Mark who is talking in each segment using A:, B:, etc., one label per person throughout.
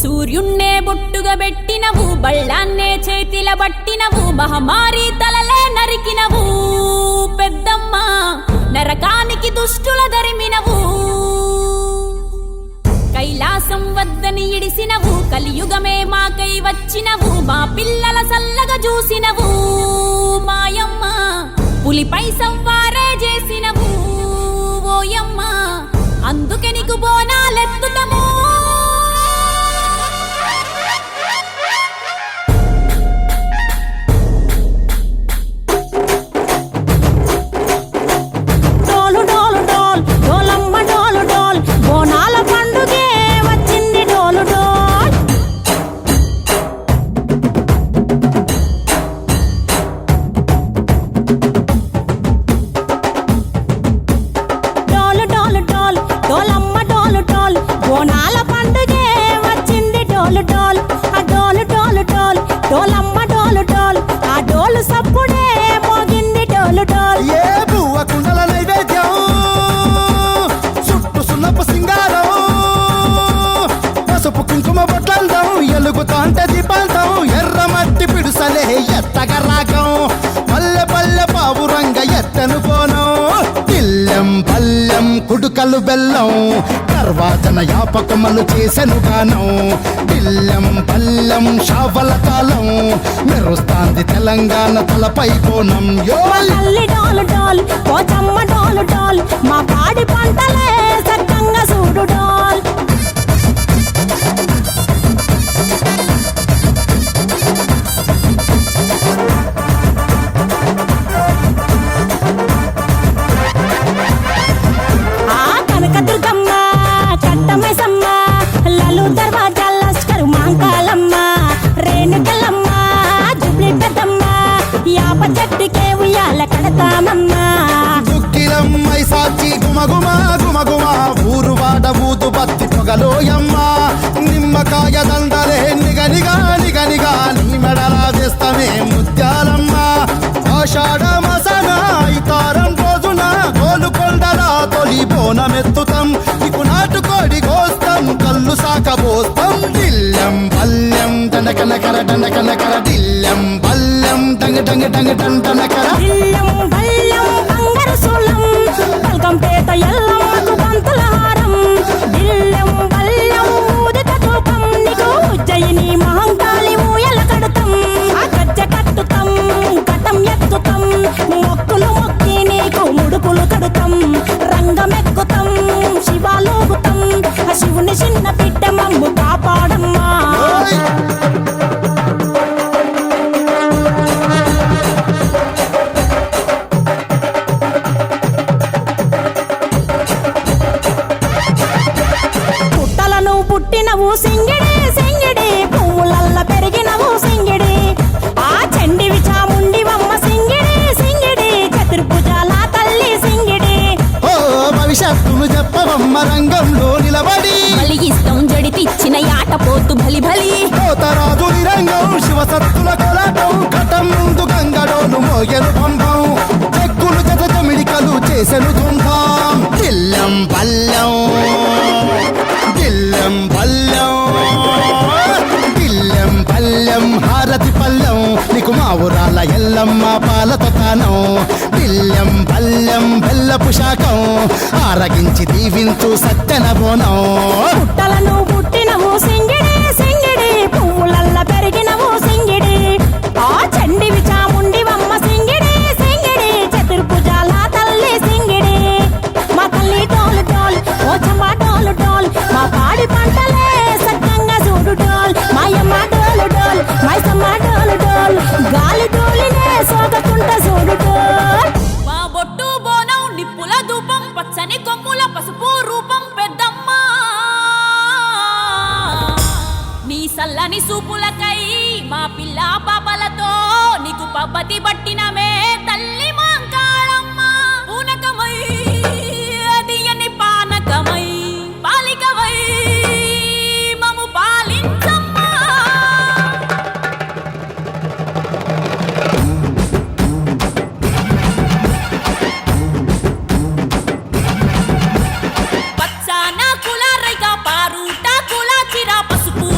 A: సూర్యున్నే బొట్టుగా పెట్టినవు, బళ్ళాన్నే చేతిల పట్టినవు, మహమారి తలలే నరికినవు పెద్దమ్మ, నరకానికి దుష్టుల దరిమినవు. కైలాసం వద్దని ఇడిసినవు, కలియుగమే మాకై వచ్చినవు, మా పిల్లల సల్లగా చూసినవు మాయమ్మ, పులిపై సవ్వారే చేసినవు ఓయమ్మ, అందుకే నీకు బోనాలెత్తుతము.
B: కుడుకలు బెల్లం తర్వాతన యాపకమలు చేసెను గానం, బిల్లం పల్లెం షావల కాలం మెరుస్తాంది తెలంగాణ తలపై కోణం.
C: మా పాడి పంటలే సక్కంగా చూడు డోల్. చెట్టుకే ఉయ్యాల కడతామమ్మా,
B: దుక్కిలమ్మై సాచి గుమగుమా గుమగుమా, ఊరు వాడ ఊదు బత్తి పొగలోయమ్మ, నిమ్మకాయ దండలే నిగనిగా నిగనిగా, నీ మెడలా వేస్తమే ముత్యాలమ్మ. ఆషాఢ మసన ఇతారం రోజున గోలుకొండల తొలి బోనమెత్తుతాం, నీకు నాటుకోడి కోస్తాం, కళ్ళు సాకబోస్తాం. దిల్లం పల్లెం దండకనకర దండకనకర, దిల్లం పల్లెం డంగ డంగ డంగ డండనకర,
C: దిల్లం బల్లం బంగారు సోలం, బల్కంపేట ఎల్లమ్మకు పంతుల హారం. దిల్లం బల్లం ఊదిత ధూపం, నీకు ఉజ్జయిని మహంకాళి ఊయల కడుతాం, ఆ గజ్జ కట్టుతాం, కటం ఎత్తుతాం, మొక్కులు మొక్కి నీకు ముడుపులు కడుతాం, రంగమెక్కుతాం, శివాలోగుతాం, ఆ శివుని చిన్న బిడ్డ మమ్ము కాపాడమ్మా. పుట్టినవు సింగిడి సింగిడి, పువ్వులల్ల పెరిగినవు సింగిడి, ఆ చండివి చాముండివమ్మ సింగిడి సింగిడి, చతుర్భుజాల తల్లి సింగిడి.
B: ఓ భవిష్యత్తును చెప్పవమ్మ రంగంలో నిలబడి,
A: బలిగిస్తాం జడితిచ్చిన యాట పోతు బలి బలి,
B: పోతరాజు నిరంగం శివసత్తుల కొలాటం, ఘటం ముందు గంగడోను మోయను పంపం, చెక్కులు జత జమిడికలు చేసెను తుంటాం. దిల్లం పల్లెం దిల్లం పల్లెం దిల్లం పల్లెం హారతి పల్లెం, నీకు మా ఊరాల ఎల్లమ్మ పాలతో కానం. దిల్లం పల్లెం బెల్లపు శాఖం, ఆరగించి దీవించు సత్తెన బోనం.
C: పుట్టలను పుట్టినవు సింగిడి సింగిడి, పువ్వులల్ల పెరిగినవు సింగిడి, ఆ చండివి చాముండివమ్మ సింగిడి సింగిడి, చతుర్భుజాల తల్లి సింగిడి. మా తల్లి డోలు డోల్, ఓ చమ్మ డోలు డోల్, మా పాడి పంటలే సక్కంగా చూడు డోల్. మాయమ్మ డోలు డోల్, మైసమ్మ డోలు డోల్, గాలి డోలినే సోకకుంట చూడు డోల్.
A: మా బొట్టు బోనం నిప్పుల ధూపం, పచ్చని కొమ్ముల పసుపు రూపం పెద్దమ్మ, నీ సల్లని సూపులకై మా పిల్ల పాపలతో నీకు పబ్బతి పట్టినమే తల్లి మాంకాళమ్మ. పూనకమై అదియని పానకమై పాలికవై మము పాలించమ్మా. పచ్చన కుల రైగా పారుట కుల చిరా పసుపు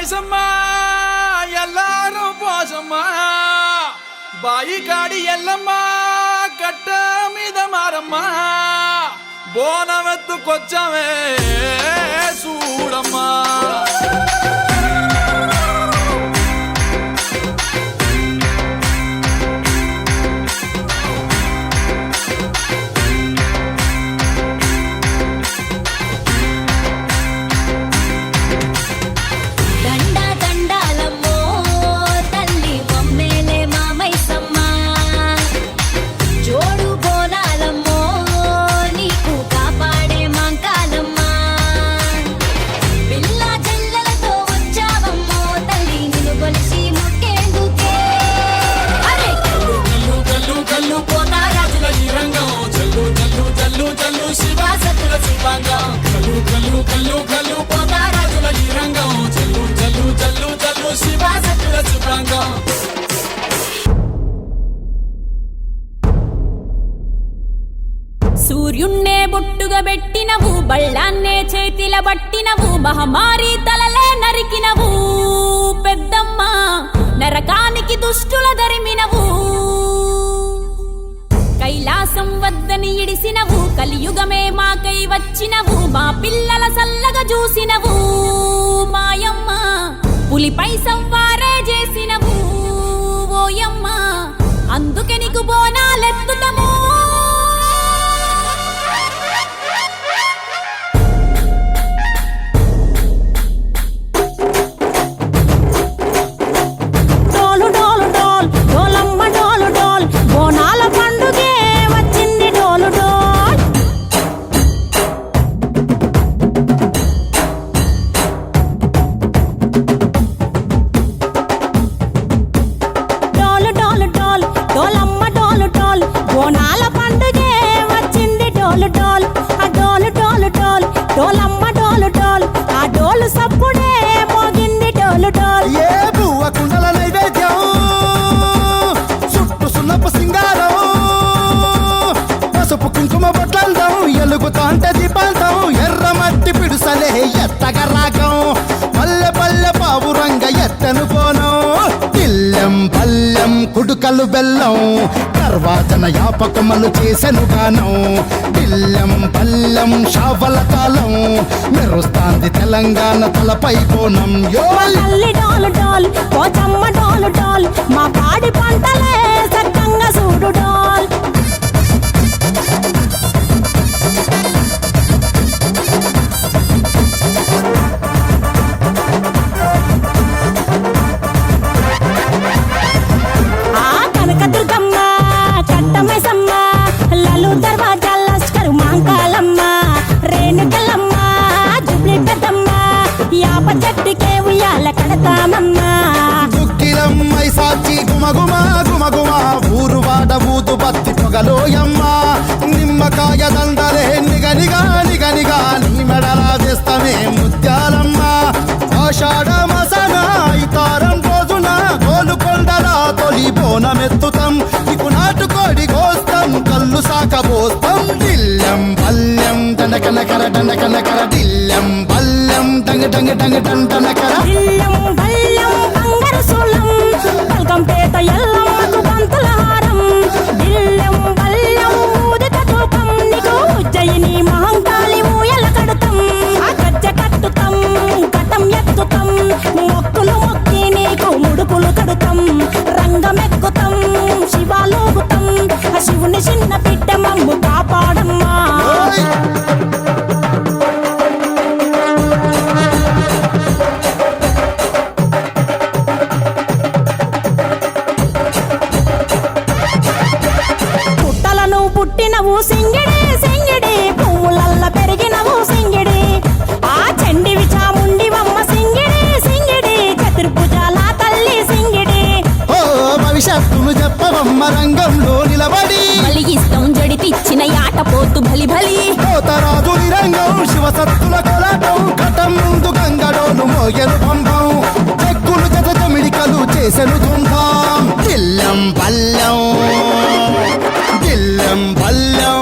D: మైసమ్మా ఎల్లారం పోసమ్మా బాయి కాడి ఎల్లమ్మా కట్ట మీద మారమ్మా బోనమెత్తుకొచ్చమే చూడమ్మా
A: సూర్యున్నే బొట్టుగా పెట్టినవు బళ్ళాన్నే చేతిల పట్టినవు మహమారి తలలే నరికినవు పెద్దమ్మ నరకానికి దుష్టుల దరిమినవు కైలాసం వద్దని ఇడిసినవు కలియుగమే మాకై వచ్చినవు మా పిల్లల సల్లగా చూసినవు మాయమ్మ పులిపై సవ్వారే చేసినవు ఓయమ్మ అందుకే నీకు బోనాలెత్తుతము
B: ఎలుగుతాంటే దీపాంతం ఎర్రమట్టి పిడుసలే ఎత్తగ రాగం పల్లె పల్లె పావురంగ ఎత్తను పోనం పిల్లెం పల్లెం కుడుకలు బెల్లం తర్వాతన యాపకమలు చేసెను గానం పిల్లెం పల్లెం షావల కాలం మెరుస్తాంది తెలంగాణ తలపై కోణం
C: మా పాడి పంటలే సక్కంగా చూడు డాల్
B: దుక్కిలమ్మై సాచి గుమగుమ గుమగుమ ఊరు వాడ ఊదు బత్తి పొగలోయమ్మ నిమ్మకాయ దండలే నిగనిగా నిగనిగా నీ మెడలా వేస్తమే ముత్యాలమ్మ ఆషాఢ మసన ఇతారం రోజున గోలుకొండల తొలి బోనమెత్తుతాం నీకు నాటుకోడి కోస్తాం కళ్ళు సాకబోస్తాం దిల్లెం పల్లెం దండకనకర దండకనకర దిల్లెం పల్లెం డంగ డంగ డంగ డండనకర
C: పల్కంపేట ఎల్లమ్మకు పంతుల హారం దిల్లెం బల్లెం ఊదిత ధూపం నీకు ఉజ్జయిని మహంకాళి ఊయల కడుతాం గజ్జ కట్టుతాం కటం ఎత్తుతాం మొక్కులు మొక్కి నీకు ముడుపులు కడుతాం రంగమెక్కుతాం శివాలోగుతాం శివుని చిన్న బిడ్డ మమ్ము కాపాడమ్మా పుట్టినవు సింగిడి సింగిడి పువ్వులల్ల పెరిగినవు సింగిడి ఆ చండివి చాముండివమ్మ సింగిడి సింగిడి చతుర్భుజాల తల్లి సింగిడి
B: ఓ భవిష్యత్తును చెప్పవమ్మ రంగంలో నిలబడి
A: బలిగిస్తాం జడితిచ్చిన యాట పోతు బలి బలి
B: కోతరాజు రంగం శివసత్తుల కొలాటం ఘటం ముందు గంగడోను మోయను పంపం చెక్కులు జత జమిడికలు చేసెను తుంటాం దిల్లెం పల్లెం దిల్లెం పల్లెం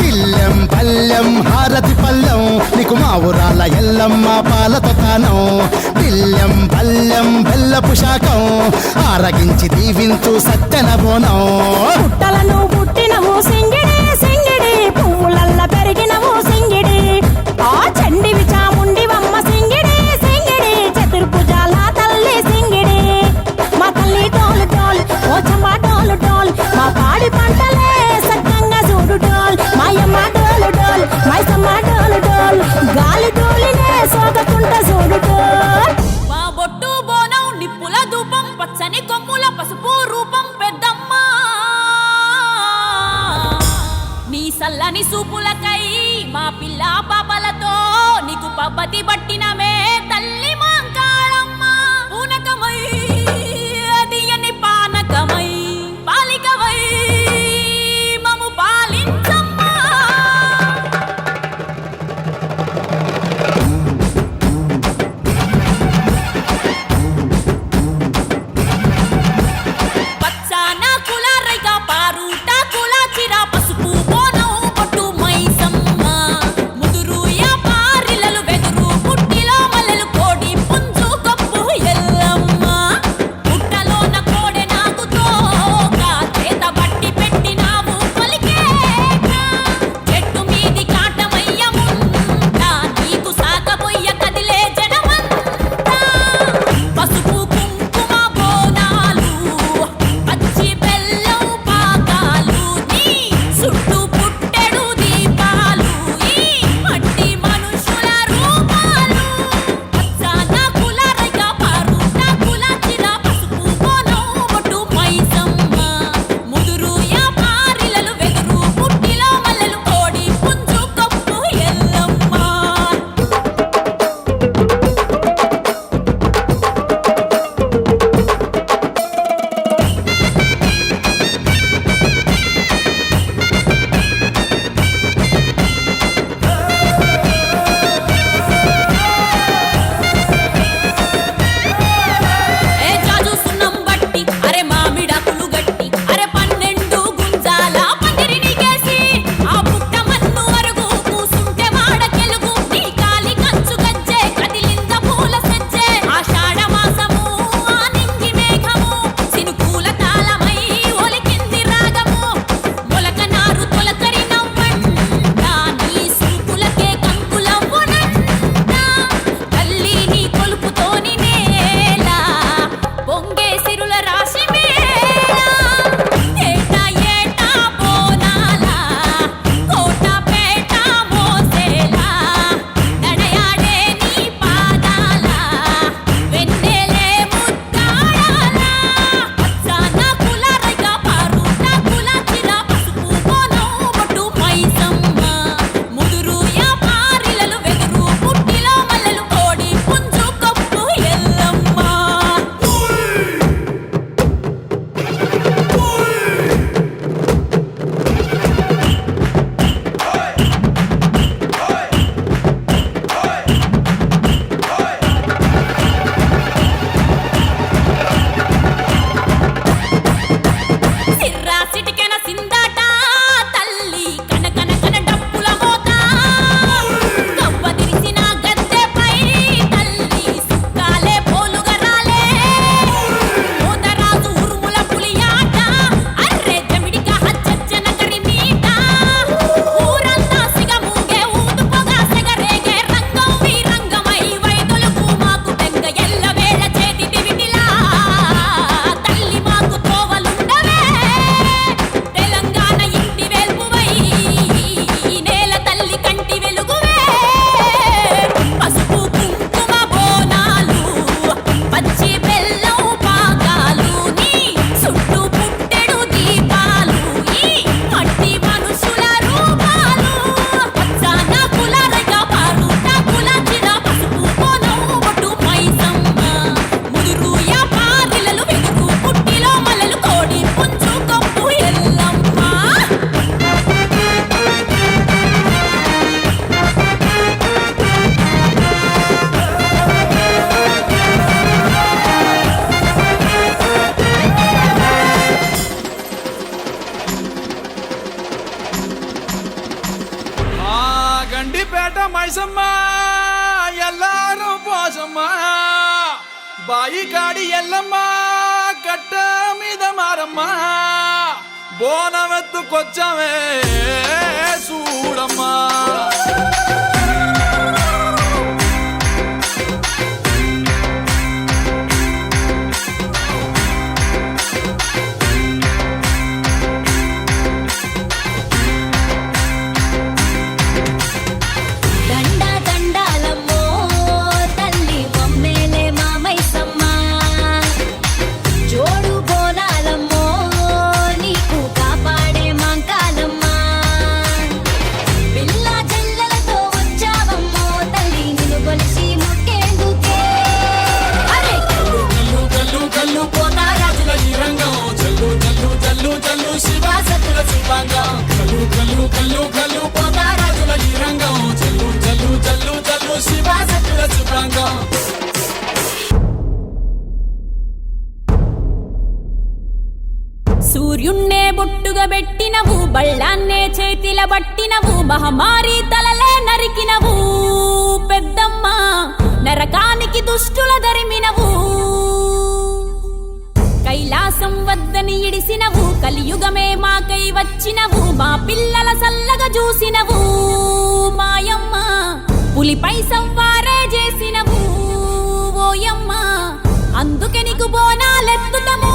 B: దిల్లెం పల్లెం హారతి పల్లెం నీకు నీకు మా ఊరాల ఎల్లమ్మ పాలతో తానం బిల్లం పల్లెం బెల్లపు శాఖం ఆరగించి దీవించు సత్తెన బోనం
C: పుట్టలను పుట్టినవు సింగిడి సింగిడి పువ్వులల్ల పెరిగినవు సింగిడి ఆ చండివి చాముండివమ్మ సింగిడి సింగిడి చతుర్భుజాల తల్లి సింగిడి మా తల్లి డోలు డోల్ ఓచమ్మ డోలు డోల్ మా పాడి పంటలే సక్కంగా చూడు డోల్ మాయమ్మ డోలు డోల్ మైసమ్మ డోలు డోల్ గాలి డోలినే సోకకుంట చూడు డోల్
A: మా బొట్టు బోనం నిప్పుల ధూపం పచ్చని కొమ్ముల పసుపు రూపం పెద్దమ్మ నీ సల్లని సూపులకై మా పిల్ల పాపలతో నీకు పబ్బతి పట్టినమే తల్లి మాంకాళమ్మ పూనకమై అదియని పానకమై పాలికవై మము పాలించమ్మా పచ్చాన కులారైక పారుట కులాచిరా పసుపు బోనం బొట్టు మైసమ్మ ముదురు యా పారిలలు వెదురు పుట్టిలో
D: గండిపేట మైసమ్మ ఎల్లారు పోసమ్మ బాయి కాడి ఎల్లమ్మ కట్ట మీద మారమ్మ బోనమెత్తుకొచ్చామే చూడమ్మా
A: సూర్యున్నే బొట్టుగా పెట్టినవు బళ్ళాన్నే చేతిల పట్టినవు మహమారి తలలే నరికినవు పెద్దమ్మ నరకానికి దుష్టుల దరిమినవు కైలాసం వద్దని ఇడిసినవు కలియుగమే మాకై వచ్చినవు మా పిల్లల సల్లగా చూసినవు మాయమ్మ పులిపై సవ్వారే చేసినవు ఓయమ్మ అందుకే నీకు బోనాలెత్తుతము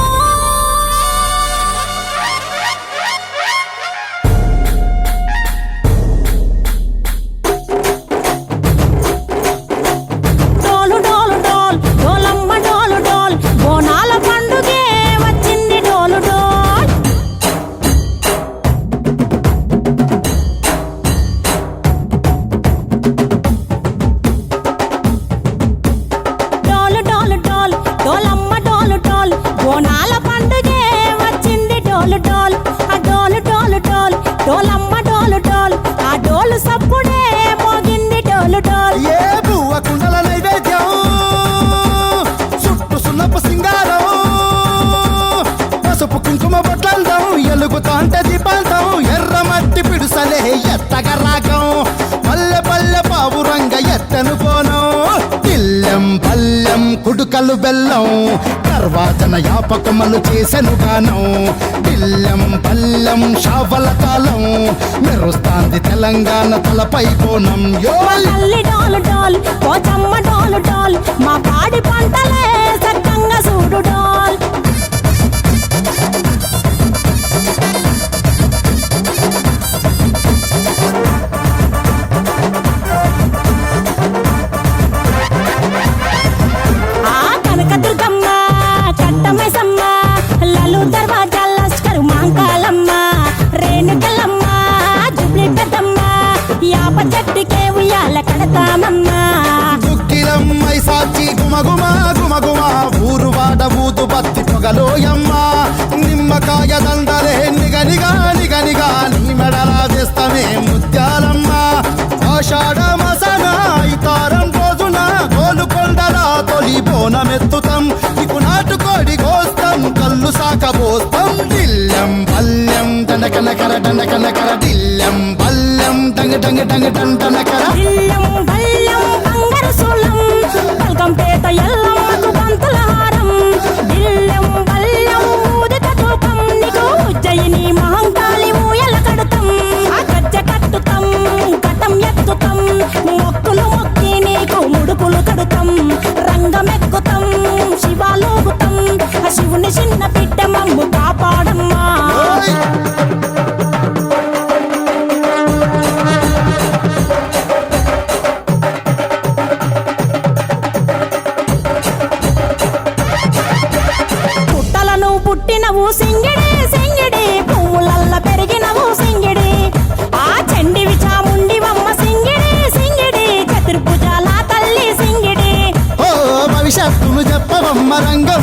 B: ఎలుగుతాంటే దీపాంతం ఎర్రమట్టి పిడుసలే ఎత్తగ రాగం పల్లె పల్లె పావురంగ ఎత్తను పోనం తిల్లెం పల్లెం కుడుకలు బెల్లం తర్వాతన యాపకమలు చేసెను గానం తిల్లెం పల్లెం షావల కాలం మెరుస్తాంది తెలంగాణ తలపై కోణం
C: మా పాడి పంటలే సక్కంగా చూడు డోల్ చెట్టుకే ఉయ్యాల కడతామమ్మా
B: దుక్కిలమ్మై సాచి గుమగుమ గుమగుమ ఊరు వాడ ఊదు బత్తి పొగలోయమ్మ నిమ్మకాయ దండలే నిగనిగా నిగనిగా నీ మెడలా వేస్తమే ముత్యాలమ్మ ఆషాఢ మసన ఇతారం రోజున గోలుకొండలా తొలి బోనమెత్తుతాం నీకు నాటుకోడి కోస్తాం కళ్ళు సాకబోస్తాం దిల్లెం పల్లెం దండకనకర దండకనకర దిల్లెం పల్లెం డంగ డంగ డంగ డండనకర
C: దిల్లెం పల్లెం బంగారు సోలం పల్కంపేట ఎల్లమ్మకు పంతుల హారం దిల్లెం పల్లెం ఊదిత ధూపం నీకు ఉజ్జయిని మహంకాళి ఊయల కడుతాం గజ్జ కట్టుతాం కటం ఎత్తుతాం మొక్కులు మొక్కి నీకు ముడుపులు కడుతాం రంగమెక్కుతాం శివాలోగుతాం శివుని చిన్న బిడ్డ మమ్ము కాపాడమ్మా పుట్టినవు సింగిడి సింగిడి పువ్వులల్ల పెరిగినవు సింగిడి ఆ చండివి చాముండివమ్మ సింగిడి సింగిడి చతుర్భుజాల తల్లి సింగిడి
B: ఓ భవిష్యత్తును చెప్పవమ్మ రంగం